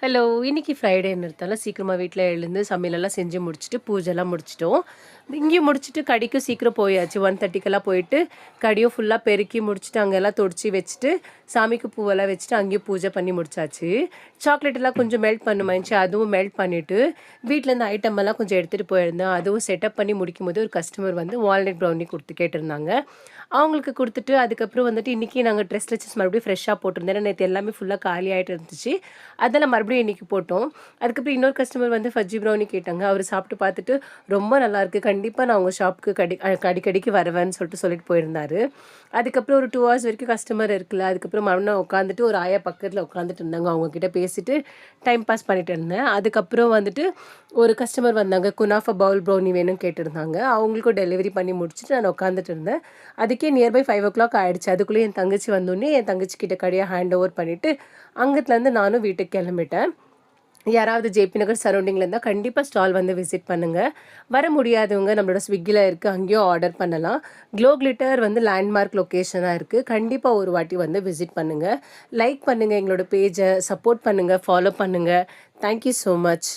Hello! இன்னைக்கு ஃப்ரைடேன்றதால சீக்கிரமா வீட்ல எழுந்து சமையலெல்லாம் செஞ்சு முடிச்சுட்டு, பூஜைலாம் முடிச்சுட்டோம். இங்கேயும் முடிச்சுட்டு கடைக்கும் சீக்கிரம் போயாச்சு. 1:30க்கெல்லாம் போயிட்டு, கடையும் ஃபுல்லா பெருக்கி முடிச்சுட்டு, அங்கெல்லாம் தொடச்சு வச்சுட்டு, சாமிக்கு பூவெல்லாம் வச்சுட்டு, அங்கேயும் பூஜை பண்ணி முடிச்சாச்சு. சாக்லேட் எல்லாம் கொஞ்சம் மெல்ட் பண்ணுமா இருந்துச்சு, அதுவும் மெல்ட் பண்ணிட்டு, வீட்லேருந்து ஐட்டம் எல்லாம் கொஞ்சம் எடுத்துட்டு போயிருந்தேன். அதுவும் செட்டப் பண்ணி முடிக்கும்போது ஒரு கஸ்டமர் வந்து வால்நட் ப்ரௌனி கேட்டிருந்தாங்க. அவங்களுக்கு குடுத்துட்டு, அதுக்கப்புறம் வந்துட்டு இன்னைக்கு நாங்க ட்ரெஸ் ஸ்ட்ரெச்சஸ் மறுபடியும் ஃப்ரெஷ்ஷா போட்டிருந்தோம். ஏன்னா நேத்து எல்லாமே ஃபுல்லா காலி ஆயிட்டு இருந்துச்சு. அதெல்லாம் மறுபடியும் இன்னைக்கு போட்டோம். அதுக்கப்புறம் இன்னொரு கஸ்டமர் வந்து ஃபஜ்ஜி ப்ரௌனி கேட்டாங்க. அவரு சாப்பிட்டு பார்த்துட்டு, "ரொம்ப நல்லாயிருக்கு. கண்டிப்பா நான் உங்க ஷாப்புக்கு அடிக்கடிக்கு வருவேன்னு" சொல்லிட்டு போயிருந்தாரு. அதுக்கப்புறம் ஒரு 2 ஹார்ஸ் வரைக்கும் கஸ்டமர் இருக்கல. அதுக்கப்புறம் மறுபடியும் உட்காந்துட்டு ஒரு ஆயா பக்கத்துல உட்காந்துட்டு இருந்தாங்க. அவங்க கிட்ட பேசிட்டு டைம் பாஸ் பண்ணிட்டு இருந்தேன். அதுக்கப்புறம் வந்துட்டு ஒரு கஸ்டமர் வந்தாங்க. குனாஃபா பவுல் ப்ரௌனி வேணும்னு கேட்டிருந்தாங்க. அவங்களுக்கும் டெலிவரி பண்ணி முடிச்சுட்டு நான் உட்காந்துட்டு இருந்தேன். அதுக்கே நியர்பை 5:00 ஆயிடுச்சு. அதுக்குள்ளேயே என் தங்கச்சி வந்தோனே, என் தங்கச்சிகிட்ட கடைய ஹேண்ட் ஓவர் பண்ணிட்டு, அங்கத்துலருந்து நானும் வீட்டுக்கு கிளம்பிட்டேன். யாராவது ஜேபி நகர் சரௌண்டிங்ல இருந்தா கண்டிப்பா ஸ்டால் வந்து விசிட் பண்ணுங்க. வர முடியாதவங்க நம்மளோட ஸ்விக்கில இருக்கு. அங்கேயும் ஆர்டர் பண்ணலாம். க்ளோ கிளிட்டர் வந்து லேண்ட்மார்க் லொகேஷனா இருக்கு. கண்டிப்பா ஒரு வாட்டி வந்து விசிட் பண்ணுங்க. லைக் பண்ணுங்க எங்களோட பேஜ, சப்போர்ட் பண்ணுங்க, ஃபாலோ பண்ணுங்க. Thank you so much.